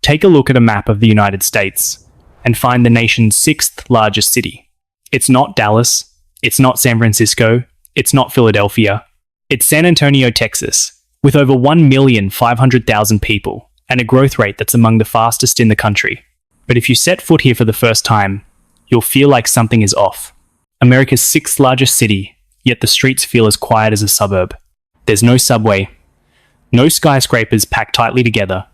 Take a look at a map of the United States and find the nation's sixth largest city. It's not Dallas, it's not San Francisco, it's not Philadelphia, it's San Antonio, Texas, with over 1,500,000 people and a growth rate that's among the fastest in the country. But if you set foot here for the first time, you'll feel like something is off. America's sixth largest city, yet the streets feel as quiet as a suburb. There's no subway, no skyscrapers packed tightly together,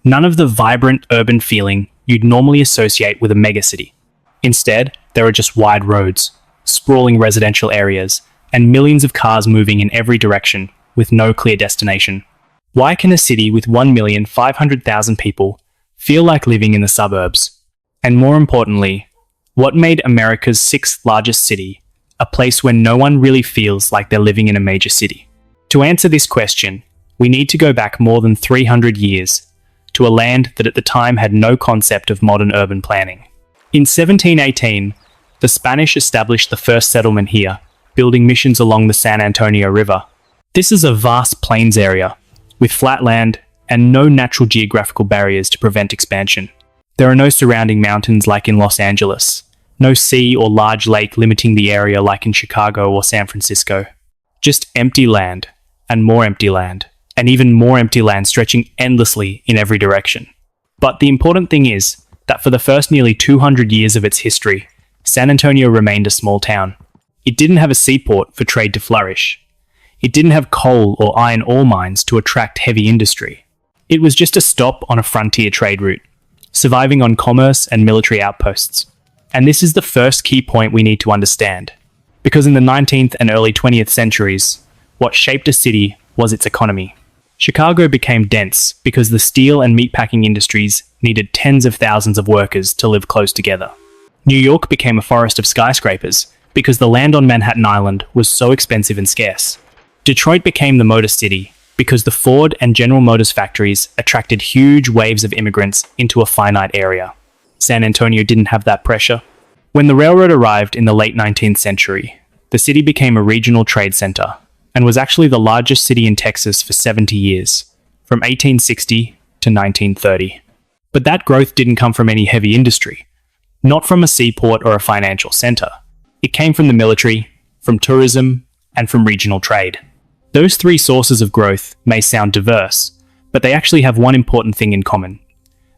none of the vibrant urban feeling you'd normally associate with a megacity. Instead, there are just wide roads, sprawling residential areas, and millions of cars moving in every direction with no clear destination. Why can a city with 1,500,000 people feel like living in the suburbs? And more importantly, what made America's sixth largest city a place where no one really feels like they're living in a major city? To answer this question, we need to go back more than 300 years to a land that at the time had no concept of modern urban planning. In 1718, the Spanish established the first settlement here, building missions along the San Antonio River. This is a vast plains area, with flat land and no natural geographical barriers to prevent expansion. There are no surrounding mountains like in Los Angeles, no sea or large lake limiting the area like in Chicago or San Francisco. Just empty land, and more empty land, and even more empty land stretching endlessly in every direction. But the important thing is that for the first nearly 200 years of its history, San Antonio remained a small town. It didn't have a seaport for trade to flourish. It didn't have coal or iron ore mines to attract heavy industry. It was just a stop on a frontier trade route, surviving on commerce and military outposts. And this is the first key point we need to understand, because in the 19th and early 20th centuries, what shaped a city was its economy. Chicago became dense because the steel and meatpacking industries needed tens of thousands of workers to live close together. New York became a forest of skyscrapers because the land on Manhattan Island was so expensive and scarce. Detroit became the motor city because the Ford and General Motors factories attracted huge waves of immigrants into a finite area. San Antonio didn't have that pressure. When the railroad arrived in the late 19th century, the city became a regional trade center and was actually the largest city in Texas for 70 years, from 1860 to 1930. But that growth didn't come from any heavy industry, not from a seaport or a financial center. It came from the military, from tourism, and from regional trade. Those three sources of growth may sound diverse, but they actually have one important thing in common.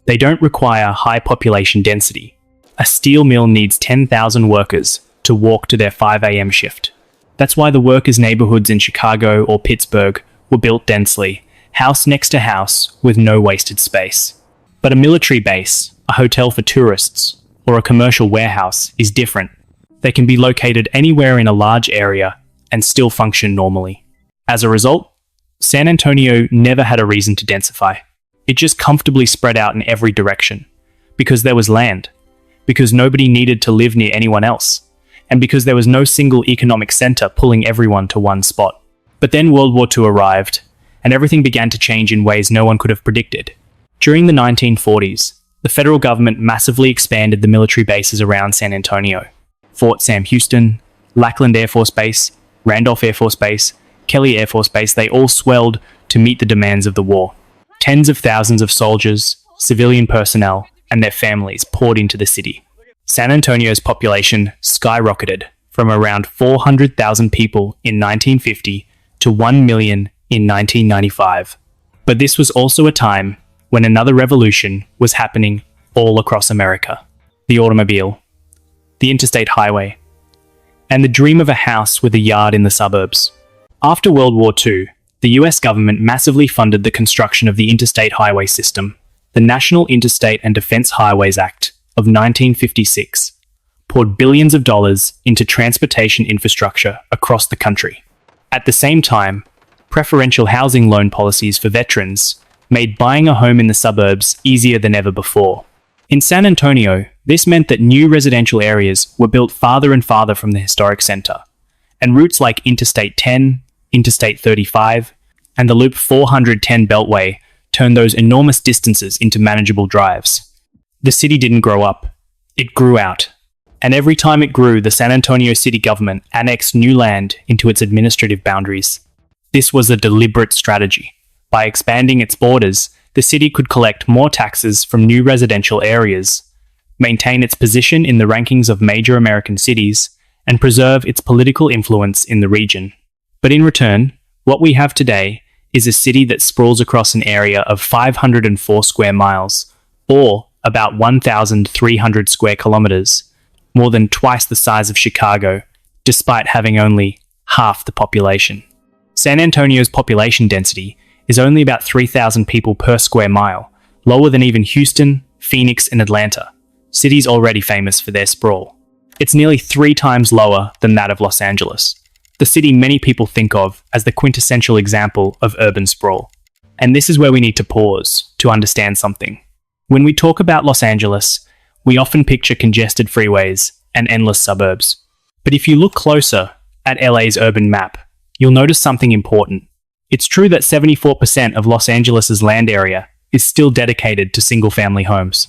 They don't require high population density. A steel mill needs 10,000 workers to walk to their 5 a.m. shift. That's why the workers' neighborhoods in Chicago or Pittsburgh were built densely, house next to house with no wasted space. But a military base, a hotel for tourists, or a commercial warehouse is different. They can be located anywhere in a large area and still function normally. As a result, San Antonio never had a reason to densify. It just comfortably spread out in every direction, because there was land, because nobody needed to live near anyone else, and because there was no single economic center pulling everyone to one spot. But then World War II arrived, and everything began to change in ways no one could have predicted. During the 1940s, the federal government massively expanded the military bases around San Antonio. Fort Sam Houston, Lackland Air Force Base, Randolph Air Force Base, Kelly Air Force Base, they all swelled to meet the demands of the war. Tens of thousands of soldiers, civilian personnel, and their families poured into the city. San Antonio's population skyrocketed from around 400,000 people in 1950 to 1 million in 1995. But this was also a time when another revolution was happening all across America. The automobile, the interstate highway, and the dream of a house with a yard in the suburbs. After World War II, the US government massively funded the construction of the interstate highway system. The National Interstate and Defense Highways Act of 1956 poured billions of dollars into transportation infrastructure across the country. At the same time, preferential housing loan policies for veterans made buying a home in the suburbs easier than ever before. In San Antonio, this meant that new residential areas were built farther and farther from the historic center, and routes like Interstate 10, Interstate 35, and the Loop 410 Beltway turned those enormous distances into manageable drives. The city didn't grow up, it grew out. And every time it grew, the San Antonio city government annexed new land into its administrative boundaries. This was a deliberate strategy. By expanding its borders, the city could collect more taxes from new residential areas, maintain its position in the rankings of major American cities, and preserve its political influence in the region. But in return, what we have today is a city that sprawls across an area of 504 square miles, or about 1,300 square kilometers, more than twice the size of Chicago, despite having only half the population. San Antonio's population density is only about 3,000 people per square mile, lower than even Houston, Phoenix, and Atlanta, cities already famous for their sprawl. It's nearly 3 times lower than that of Los Angeles, the city many people think of as the quintessential example of urban sprawl. And this is where we need to pause to understand something. When we talk about Los Angeles, we often picture congested freeways and endless suburbs. But if you look closer at LA's urban map, you'll notice something important. It's true that 74% of Los Angeles's land area is still dedicated to single-family homes.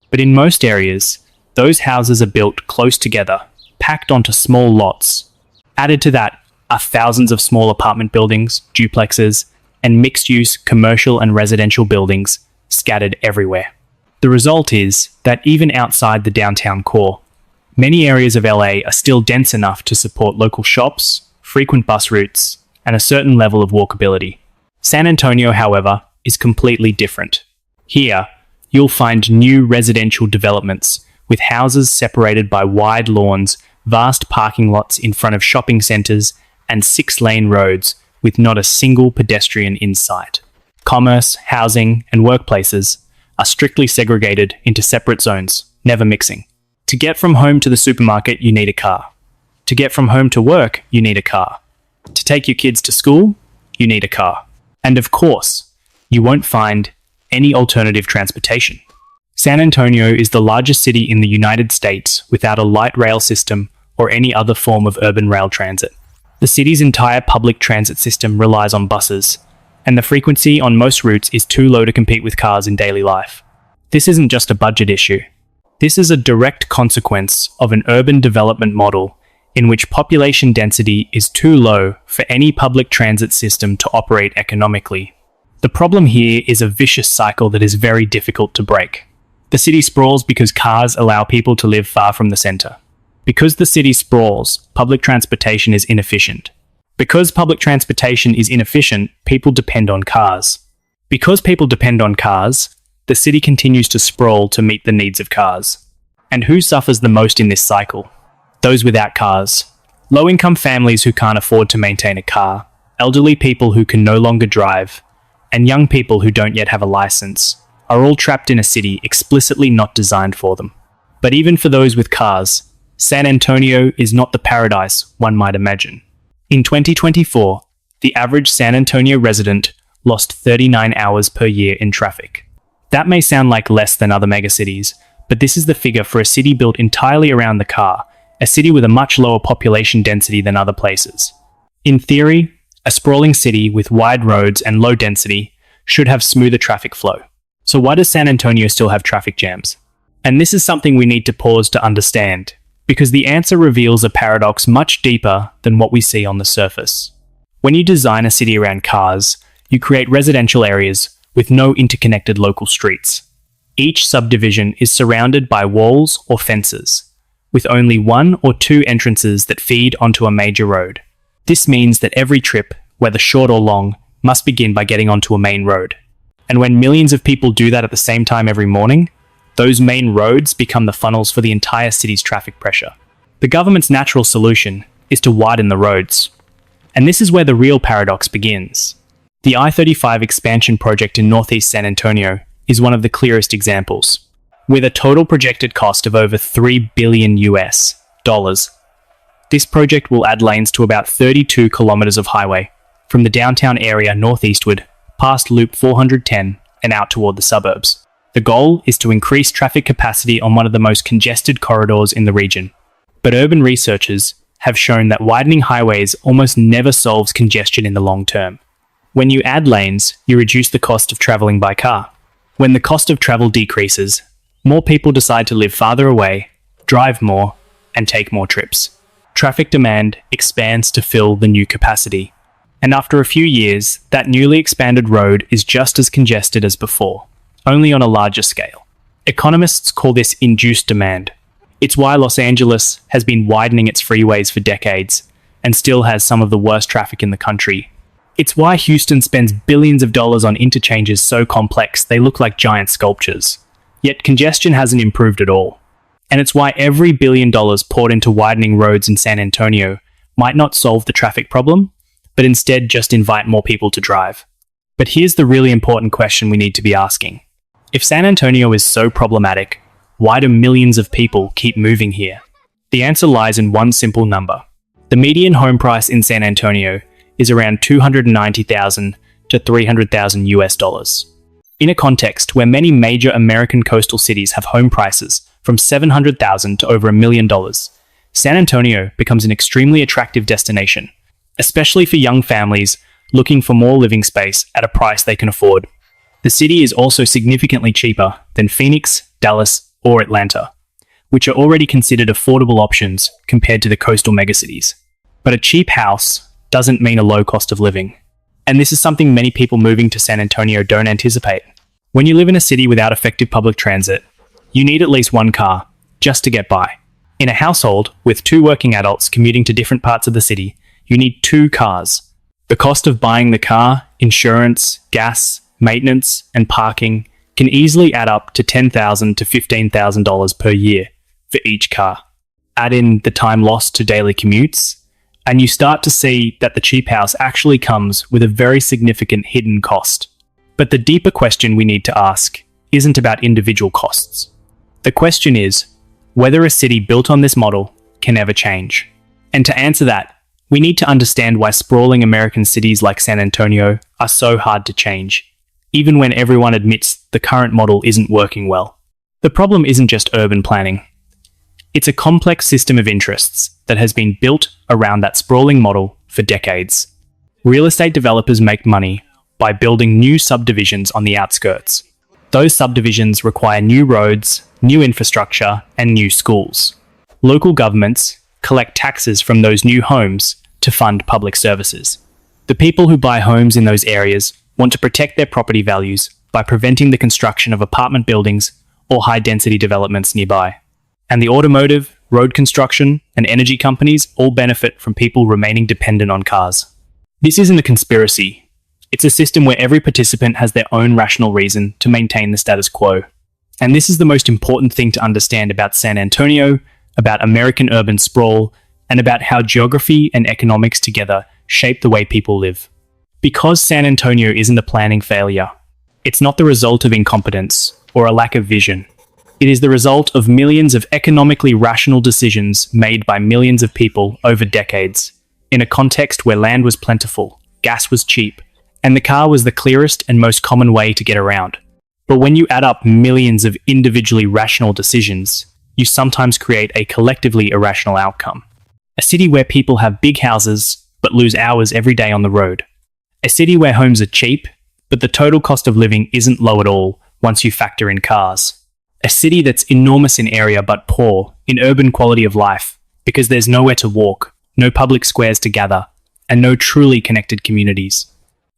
But in most areas, those houses are built close together, packed onto small lots. Added to that are thousands of small apartment buildings, duplexes, and mixed-use commercial and residential buildings scattered everywhere. The result is that even outside the downtown core, many areas of LA are still dense enough to support local shops, frequent bus routes, and a certain level of walkability. San Antonio, however, is completely different. Here, you'll find new residential developments with houses separated by wide lawns, vast parking lots in front of shopping centres, and 6-lane roads with not a single pedestrian in sight. Commerce, housing, and workplaces are strictly segregated into separate zones, never mixing. To get from home to the supermarket, you need a car. To get from home to work, you need a car. To take your kids to school, you need a car. And of course, you won't find any alternative transportation. San Antonio is the largest city in the United States without a light rail system or any other form of urban rail transit. The city's entire public transit system relies on buses, and the frequency on most routes is too low to compete with cars in daily life. This isn't just a budget issue. This is a direct consequence of an urban development model in which population density is too low for any public transit system to operate economically. The problem here is a vicious cycle that is very difficult to break. The city sprawls because cars allow people to live far from the center. Because the city sprawls, public transportation is inefficient. Because public transportation is inefficient, people depend on cars. Because people depend on cars, the city continues to sprawl to meet the needs of cars. And who suffers the most in this cycle? Those without cars. Low-income families who can't afford to maintain a car, elderly people who can no longer drive, and young people who don't yet have a license are all trapped in a city explicitly not designed for them. But even for those with cars, San Antonio is not the paradise one might imagine. In 2024, the average San Antonio resident lost 39 hours per year in traffic. That may sound like less than other megacities, but this is the figure for a city built entirely around the car, a city with a much lower population density than other places. In theory, a sprawling city with wide roads and low density should have smoother traffic flow. So why does San Antonio still have traffic jams? And this is something we need to pause to understand, because the answer reveals a paradox much deeper than what we see on the surface. When you design a city around cars, you create residential areas with no interconnected local streets. Each subdivision is surrounded by walls or fences, with only 1 or 2 entrances that feed onto a major road. This means that every trip, whether short or long, must begin by getting onto a main road. And when millions of people do that at the same time every morning, those main roads become the funnels for the entire city's traffic pressure. The government's natural solution is to widen the roads. And this is where the real paradox begins. The I-35 expansion project in northeast San Antonio is one of the clearest examples. With a total projected cost of over $3 billion US, this project will add lanes to about 32 kilometers of highway, from the downtown area northeastward, past Loop 410 and out toward the suburbs. The goal is to increase traffic capacity on one of the most congested corridors in the region. But urban researchers have shown that widening highways almost never solves congestion in the long term. When you add lanes, you reduce the cost of traveling by car. When the cost of travel decreases, more people decide to live farther away, drive more, and take more trips. Traffic demand expands to fill the new capacity. And after a few years, that newly expanded road is just as congested as before, only on a larger scale. Economists call this induced demand. It's why Los Angeles has been widening its freeways for decades and still has some of the worst traffic in the country. It's why Houston spends billions of dollars on interchanges so complex they look like giant sculptures. Yet congestion hasn't improved at all. And it's why every $1 billion poured into widening roads in San Antonio might not solve the traffic problem, but instead just invite more people to drive. But here's the really important question we need to be asking. If San Antonio is so problematic, why do millions of people keep moving here? The answer lies in one simple number. The median home price in San Antonio is around $290,000 to $300,000 US. In a context where many major American coastal cities have home prices from $700,000 to over $1 million, San Antonio becomes an extremely attractive destination, especially for young families looking for more living space at a price they can afford. The city is also significantly cheaper than Phoenix, Dallas, or Atlanta, which are already considered affordable options compared to the coastal megacities. But a cheap house doesn't mean a low cost of living. And this is something many people moving to San Antonio don't anticipate. When you live in a city without effective public transit, you need at least one car just to get by. In a household with 2 working adults commuting to different parts of the city, you need 2 cars. The cost of buying the car, insurance, gas, maintenance, and parking can easily add up to $10,000 to $15,000 per year for each car. Add in the time lost to daily commutes, and you start to see that the cheap house actually comes with a very significant hidden cost. But the deeper question we need to ask isn't about individual costs. The question is whether a city built on this model can ever change. And to answer that, we need to understand why sprawling American cities like San Antonio are so hard to change, even when everyone admits the current model isn't working well. The problem isn't just urban planning. It's a complex system of interests that has been built around that sprawling model for decades. Real estate developers make money by building new subdivisions on the outskirts. Those subdivisions require new roads, new infrastructure, and new schools. Local governments collect taxes from those new homes to fund public services. The people who buy homes in those areas want to protect their property values by preventing the construction of apartment buildings or high-density developments nearby. And the automotive, road construction, and energy companies all benefit from people remaining dependent on cars. This isn't a conspiracy. It's a system where every participant has their own rational reason to maintain the status quo. And this is the most important thing to understand about San Antonio, about American urban sprawl, and about how geography and economics together shape the way people live. Because San Antonio isn't a planning failure, it's not the result of incompetence or a lack of vision. It is the result of millions of economically rational decisions made by millions of people over decades, in a context where land was plentiful, gas was cheap, and the car was the clearest and most common way to get around. But when you add up millions of individually rational decisions, you sometimes create a collectively irrational outcome. A city where people have big houses but lose hours every day on the road. A city where homes are cheap, but the total cost of living isn't low at all once you factor in cars. A city that's enormous in area but poor in urban quality of life because there's nowhere to walk, no public squares to gather, and no truly connected communities.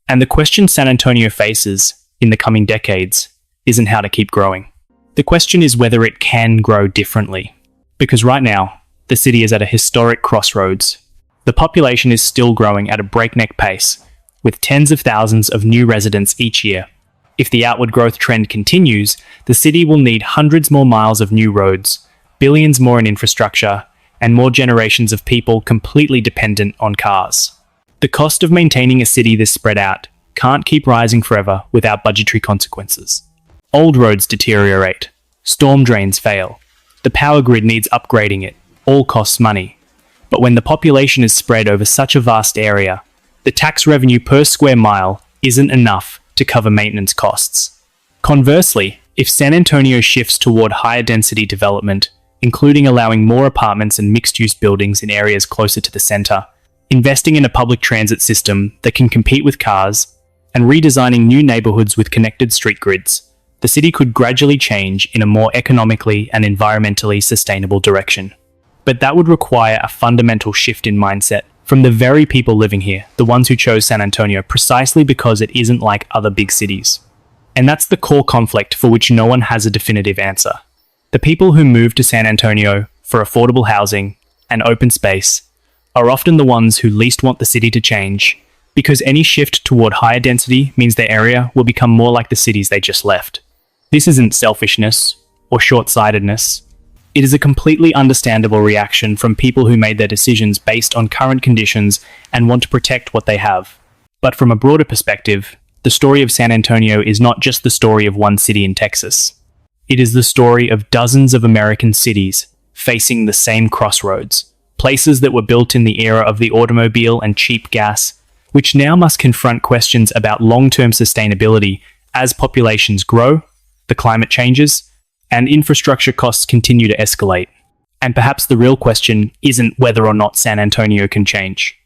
And the question San Antonio faces in the coming decades isn't how to keep growing. The question is whether it can grow differently. Because right now, the city is at a historic crossroads. The population is still growing at a breakneck pace, with tens of thousands of new residents each year. If the outward growth trend continues, the city will need hundreds more miles of new roads, billions more in infrastructure, and more generations of people completely dependent on cars. The cost of maintaining a city this spread out can't keep rising forever without budgetary consequences. Old roads deteriorate, storm drains fail, the power grid needs upgrading, it all costs money. But when the population is spread over such a vast area, the tax revenue per square mile isn't enough to cover maintenance costs. Conversely, if San Antonio shifts toward higher density development, including allowing more apartments and mixed-use buildings in areas closer to the center, investing in a public transit system that can compete with cars, and redesigning new neighborhoods with connected street grids, the city could gradually change in a more economically and environmentally sustainable direction. But that would require a fundamental shift in mindset From the very people living here, the ones who chose San Antonio precisely because it isn't like other big cities. And that's the core conflict for which no one has a definitive answer. The people who move to San Antonio for affordable housing and open space are often the ones who least want the city to change, because any shift toward higher density means their area will become more like the cities they just left. This isn't selfishness or short-sightedness. It is a completely understandable reaction from people who made their decisions based on current conditions and want to protect what they have. But from a broader perspective, the story of San Antonio is not just the story of one city in Texas. It is the story of dozens of American cities facing the same crossroads, places that were built in the era of the automobile and cheap gas, which now must confront questions about long-term sustainability as populations grow, the climate changes, and infrastructure costs continue to escalate. And perhaps the real question isn't whether or not San Antonio can change.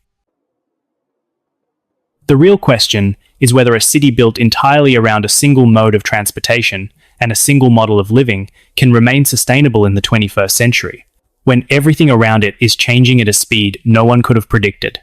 The real question is whether a city built entirely around a single mode of transportation and a single model of living can remain sustainable in the 21st century, when everything around it is changing at a speed no one could have predicted.